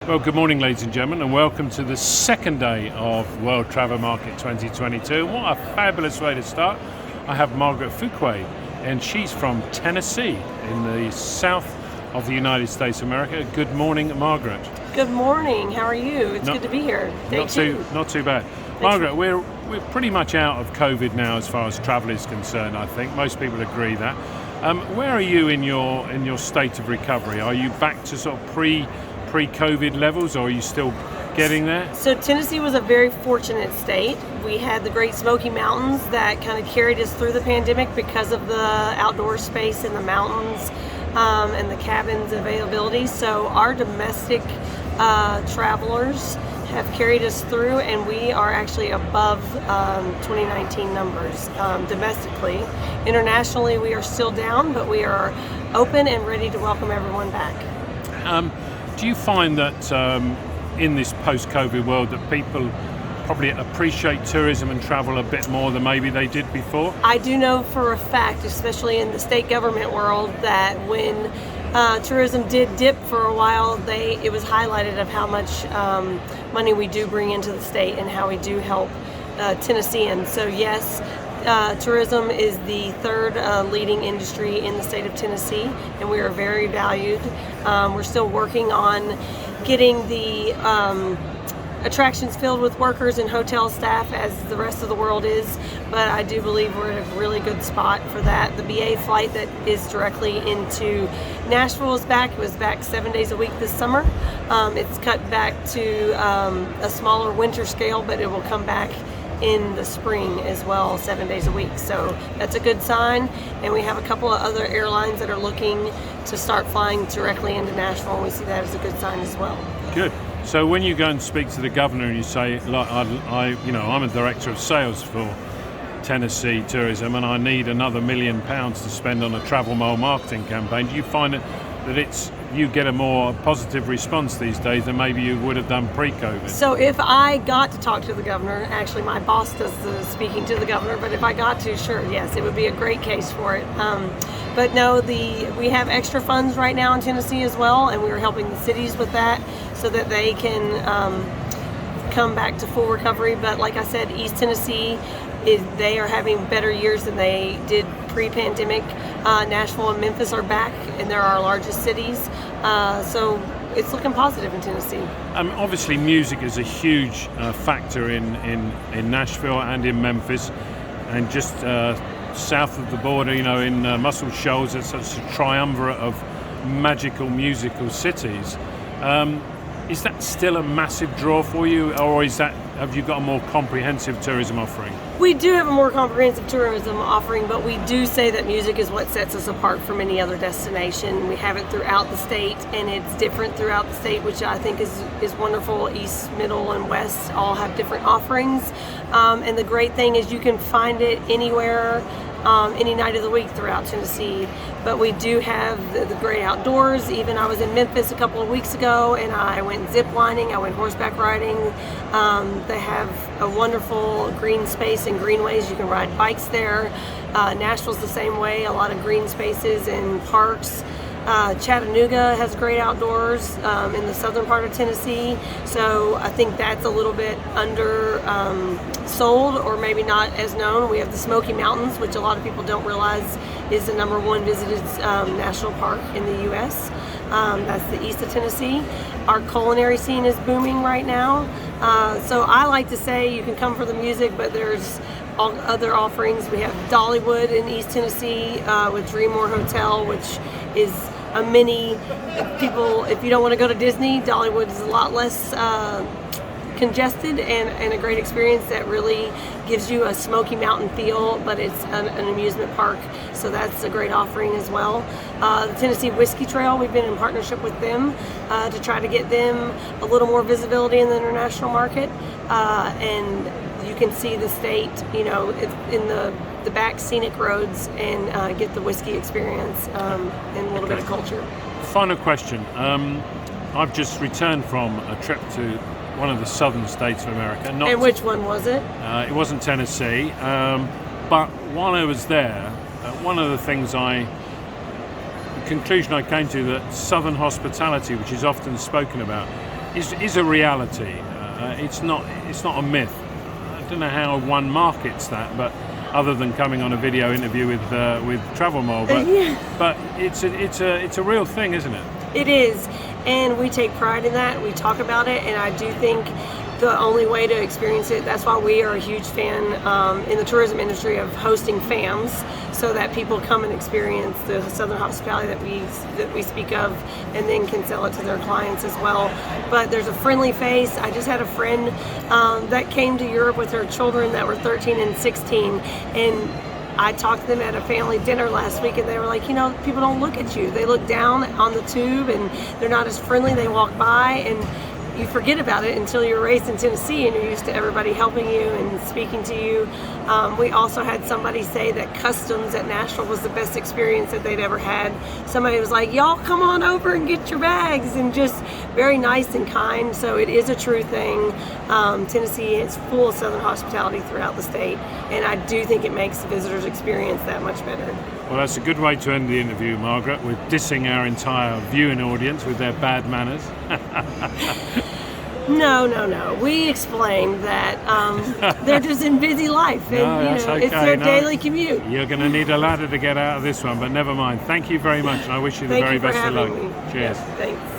Well, good morning, ladies and gentlemen, and welcome to the second day of World Travel Market 2022. And what a fabulous way to start. I have Margaret Fuqua, and she's from Tennessee in the south of the United States of America. Good morning, Margaret. Good morning. How are you? It's good to be here. Not too bad. Margaret, we're pretty much out of COVID now as far as travel is concerned, I think. Most people agree that. Where are you in your state of recovery? Are you back to sort of pre-COVID levels, or are you still getting there? So Tennessee was a very fortunate state. We had the great Smokey Mountains that kind of carried us through the pandemic because of the outdoor space in the mountains and the cabins availability. So our domestic travelers have carried us through, and we are actually above 2019 numbers domestically. Internationally, we are still down, but we are open and ready to welcome everyone back. Do you find that in this post-COVID world that people probably appreciate tourism and travel a bit more than maybe they did before? I do know for a fact, especially in the state government world, that when tourism did dip for a while, it was highlighted of how much money we do bring into the state and how we do help Tennesseans. So yes, tourism is the third leading industry in the state of Tennessee, and we are very valued. We're still working on getting the attractions filled with workers and hotel staff as the rest of the world is, but I do believe we're in a really good spot for that. The BA flight that is directly into Nashville is back. It was back 7 days a week this summer. It's cut back to a smaller winter scale, but it will come back in the spring as well, 7 days a week. So that's a good sign. And we have a couple of other airlines that are looking to start flying directly into Nashville, and we see that as a good sign as well. Good. So when you go and speak to the governor and you say, like, I'm a director of sales for Tennessee Tourism and I need another £1 million to spend on a travel mole marketing campaign, do you find that you get a more positive response these days than maybe you would have done pre-COVID? So if I got to talk to the governor, actually my boss does the speaking to the governor, but if I got to, sure, yes, it would be a great case for it. But no, we have extra funds right now in Tennessee as well, and we are helping the cities with that so that they can come back to full recovery. But like I said, East Tennessee, they are having better years than they did pre-pandemic. Nashville and Memphis are back, and they're our largest cities. So it's looking positive in Tennessee. Obviously, music is a huge factor in Nashville and in Memphis, and just south of the border, in Muscle Shoals, it's such a triumvirate of magical musical cities. Is that still a massive draw for you, or have you got a more comprehensive tourism offering? We do have a more comprehensive tourism offering, but we do say that music is what sets us apart from any other destination. We have it throughout the state, and it's different throughout the state, which I think is wonderful. East, Middle, and West all have different offerings, and the great thing is you can find it anywhere, any night of the week throughout Tennessee. But we do have the great outdoors. Even I was in Memphis a couple of weeks ago, and I went zip lining, I went horseback riding. They have a wonderful green space and greenways. You can ride bikes there. Nashville's the same way, a lot of green spaces and parks. Chattanooga has great outdoors in the southern part of Tennessee, so I think that's a little bit sold or maybe not as known. We have the Smokey Mountains, which a lot of people don't realize is the #1 visited national park in the U.S. That's the east of Tennessee. Our culinary scene is booming right now, so I like to say you can come for the music, but there's other offerings. We have Dollywood in East Tennessee with Dreammore Hotel, which is a mini people. If you don't want to go to Disney, Dollywood is a lot less congested and a great experience that really gives you a Smokey Mountain feel, but it's an amusement park, so that's a great offering as well. The Tennessee Whiskey Trail, we've been in partnership with them to try to get them a little more visibility in the international market, and you can see the state, in the back scenic roads and get the whiskey experience and a little bit of culture. Final question. I've just returned from a trip to one of the southern states of America. And which one was it? It wasn't Tennessee, but while I was there, one of the things the conclusion I came to, that southern hospitality, which is often spoken about, is a reality. It's not a myth. I don't know how one markets that, but other than coming on a video interview with Travel Mall, but it's a real thing, isn't it? It is, and we take pride in that. We talk about it, and I do think the only way to experience it, that's why we are a huge fan in the tourism industry of hosting FAMs, so that people come and experience the Southern hospitality that we speak of, and then can sell it to their clients as well. But there's a friendly face. I just had a friend that came to Europe with her children that were 13 and 16, and I talked to them at a family dinner last week, and they were like, people don't look at you. They look down on the tube, and they're not as friendly. They walk by, and you forget about it until you're raised in Tennessee and you're used to everybody helping you and speaking to you. We also had somebody say that customs at Nashville was the best experience that they'd ever had. Somebody was like, y'all come on over and get your bags, and just very nice and kind. So it is a true thing. Tennessee is full of Southern hospitality throughout the state, and I do think it makes the visitors experience that much better. Well, that's a good way to end the interview, Margaret, with dissing our entire viewing audience with their bad manners. No. We explained that they're just in busy life, and it's their daily commute. You're going to need a ladder to get out of this one, but never mind. Thank you very much, and I wish you the very best of luck. Cheers. Yeah, thanks.